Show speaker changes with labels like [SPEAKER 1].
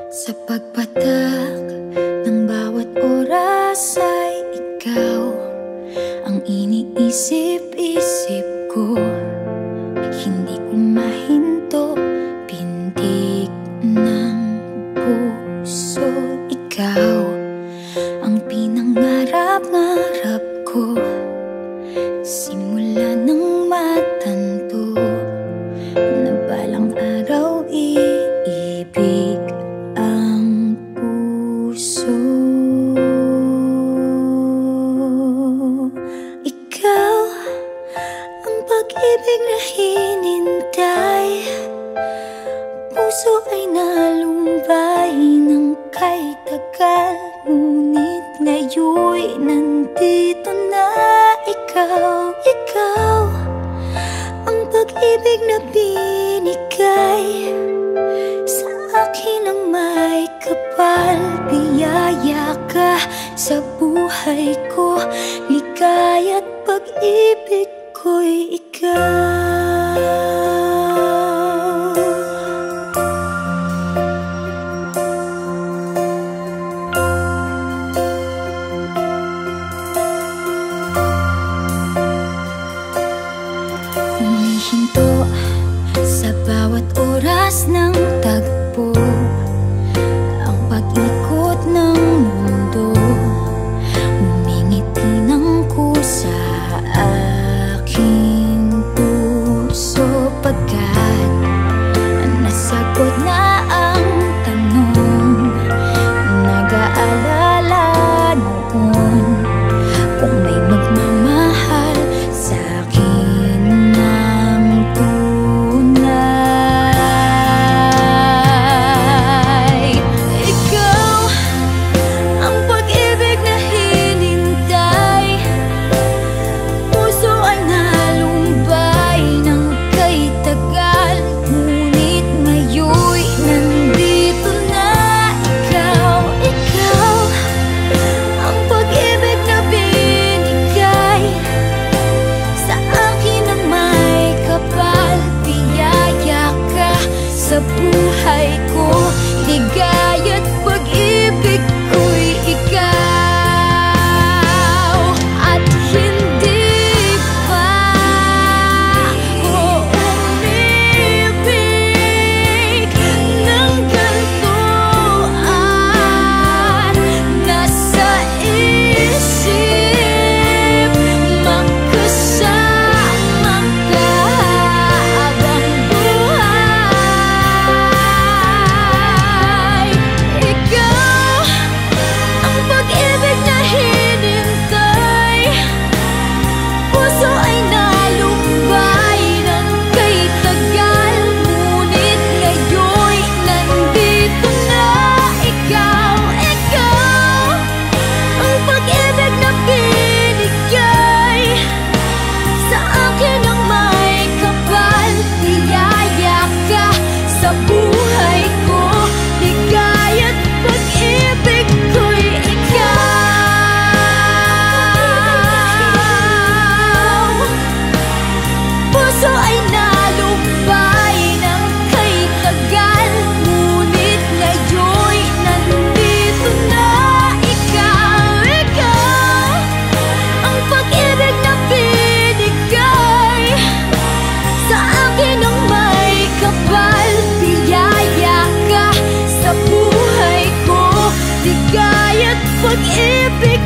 [SPEAKER 1] Sa pagpatak ng bawat oras ay ikaw ang iniisip-isip ko. Hindi ko mahinto, pintig ng puso. Ikaw ang pinangarap-ngarap ko, simula ng matanto na balang araw iibig ang puso. Ikaw ang pag-ibig na hinintay, puso ay nalumbay ng kay tagal, ngunit ngayon'y nandito na ikaw. Ikaw ang pag-ibig na binigay sa akin ang may kapal. Biyaya ka sa buhay ko, ligaya't pag-ibig ko'y ikaw. Humihinto sa bawat oras ng tagpo, ang pag-ikot ng mundo, ngumingiti ng kusa aking puso. Pagkat nasagot na ang tanong, nag-aalala noon kung may magmamahal sa'kin ng tunay. Ikaw ang pag-ibig na hinintay, puso ay nalumbay ng kay tagal, ngunit ngayon'y nandito na ikaw. Ikaw ang pag-ibig na binigay sa akin ang may kapal. Biyaya ka sa buhay ko, ligaya't pag-ibig ko'y ikaw. At hindi pa ako umibig ng ganito, at nasa isip magkasama ka habang buhay. Ikaw ang pag-ibig na hinintay, puso ay nalumbay ng kay tagal, ngunit ngayon'y nandito na ikaw. Ikaw ang pag-ibig na binigay sa akin ang may kapal. Biyaya ka sa buhay ko, ligaya't pag-ibig ko'y ikaw. Puso ay nalumbay ng kay tagal, ngunit ngayon'y nandito na ikaw. Ikaw ang pag-ibig na binigay sa akin ang may kapal. Biyaya ka sa buhay ko, ligaya't pag-ibig